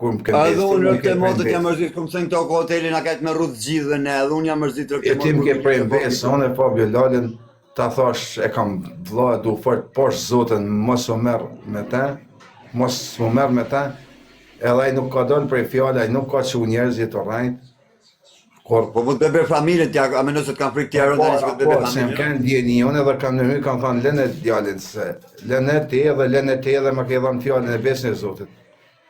kur më këndes. Edhe unë rëpte motët jam mërzit, këmë thënë këto hotelin a këtë me rrudh gjithë dhe ne, edhe unë jam mërzit rëpte E tim ke prej mbes, unë e Fabio Lalin, ta thash e kam vlla du fort poshtë Zotin, mos u merr me ta, edhe ai nuk ka dalë prej fjala, ai nuk ka çu njerëzit të rrajt. Po të bebe familjen t'ja, a me nëse t'kam frikë t'ja rënda një që të bebe Se më familjen? kanë djeni unë edhe kam në hy, kam thënë lënë djalin se lënë te dhe më ke dhënë fjalën e besën e Zotit.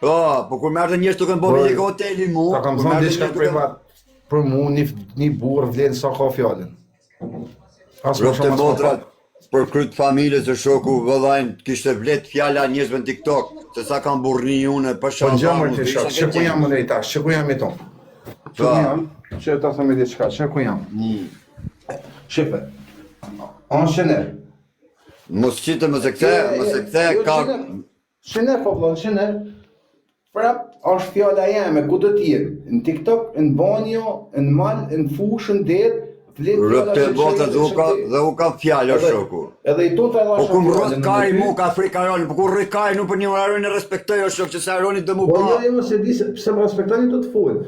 Po kur më ardhen njerëz të kanë bërë një hoteli mu, Ta kam thënë diçka privat. Për mu një burr vlen sa ka fjalën. Rëfte motrat, për kryt familjes e shoku vëllajn, kishte vlet fjala njerëzve në TikTok, se sa kanë burrni unë, për Po shkak gjamër të shok, që ku jam unë i tash, që ku jam i tonë? Që ku jam? Që ta thëmë diçka, që ku jam? Shife, anë Shener. Mos qite, mos e kthe, ka... Shener, po vlon, Shener. Prap, është fjala jeme, ku do t'jem? Në TikTok, në banjo, në mal, në fushë, në det, Rëpte bota dhe u ka fjallë o shoku. Edhe i tonë të Po ku më rrët kari mu ka frikaroni, po ku rrët kari nuk për një aroni e respektoj o shok që se aroni dhe mu Po ba. jo, se di se më respektoni do të folë.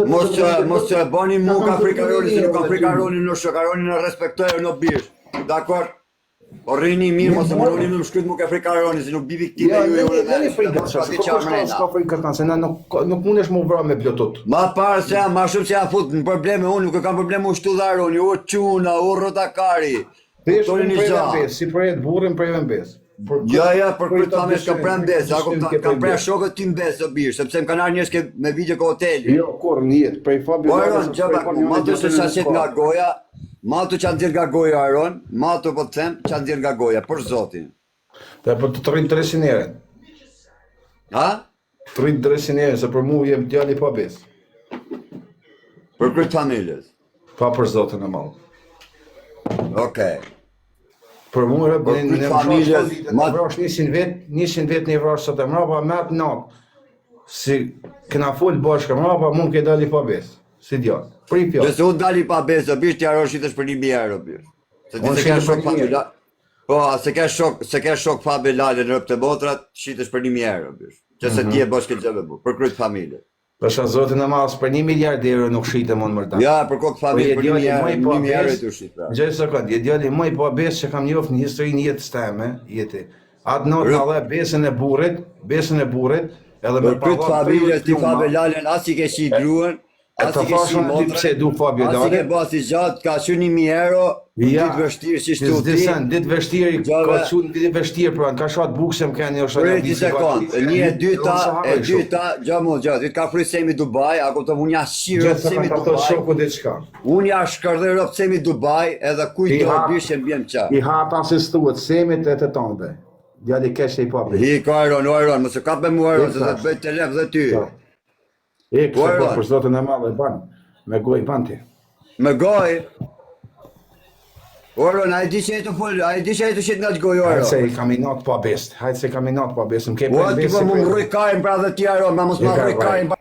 Mos që e bani mu ka frikaroni, se nuk ka frikaroni në shok, aroni e respektoj o në bish. Dakor? Po rrini mirë, mos e më roni më shkryt mu ka frikaroni, se nuk bi viktime ju e ure dhe. S'ka frikë se na nuk mundesh mu vra me blotut. Ma parë se jam, ma shumë se jam fut në probleme, unë nuk e kam probleme u shtu dhe aroni, u quna, u rotakari. Pesh për mbes, si përjet burrin për mbes. Ja, për këtë thamë s'ka prej mbes, kam prej shokët ty mbes o bish, sepse më kanë ardhur njerëz me video ka hoteli. Jo, kur në jetë, prej Fabio. Aron, gjaba, ma të se shashet nga goja, ma të që nxjerr nga goja Aron, ma të po të them që nxjerr nga goja, për zotin. Dhe për të rrinë 300 njerën. Ha? Të rrinë 300 njerën, se për mu jem djali pa bes. Për këtë familjes. Pa për zotin e malë. Okej. Për mu e Për këtë familjes, ma vrash 100 vet një vrash sot e mrapa, me atë natë. Si këna full bashkë mrapa, mund ke dali pa bes. Si djallë. Për i pjallë. Nëse unë dali pa besë, bish t'ja rosh shitesh për 1000 euro, bish. Se ti se ke shok familja. Po, se ke shok familja në rëpte botrat, shitesh për 1000 euro, bish. Që se ti e bosh këtë gjëve bu, për kryt familje. Pasha zotin e mas, për 1 miliard euro nuk shite mund mërta. Ja, për kokë familje, për 1000 euro të shite. Gjej sekund, je djali më i pa besë që kam njoft në historinë jetës teme, jeti. Atë natë na dhe besën e burrit, edhe për kryt familje, ti familjen, as i ke shi gruën, as i ke shi motrën, pse du Fabio Lalin. As i ke basi gjatë, ka qenë 1000 euro, ditë vështirë si shtu ti. Ditë vështirë, ka qenë ditë vështirë, pra ka shat bukse më kanë është në ditë sekond. Një e dyta, gjatë, ka fry semi Dubai, ako të unë ja shirë semi Dubai. Unë ja shkërdhej rëp semi Dubai, edhe kujt do bishë mbjem qa. I hapa se stuat semit e të tonë. Djali kesh e i papi. Hi ka Aron, mëse ka për mu Aron, se të të bëjt të lef dhe ty. E këse për zotën e madhe banë, me goj banë ti. Me goj? Aron, a i di që e të full, a i di që e të shqit nga të goj Aron. Hajtë se i kam i natë pa best, më ke për best. Po, më rrëj kajnë pra dhe ti Aron, ma mos ma rrëj kajnë.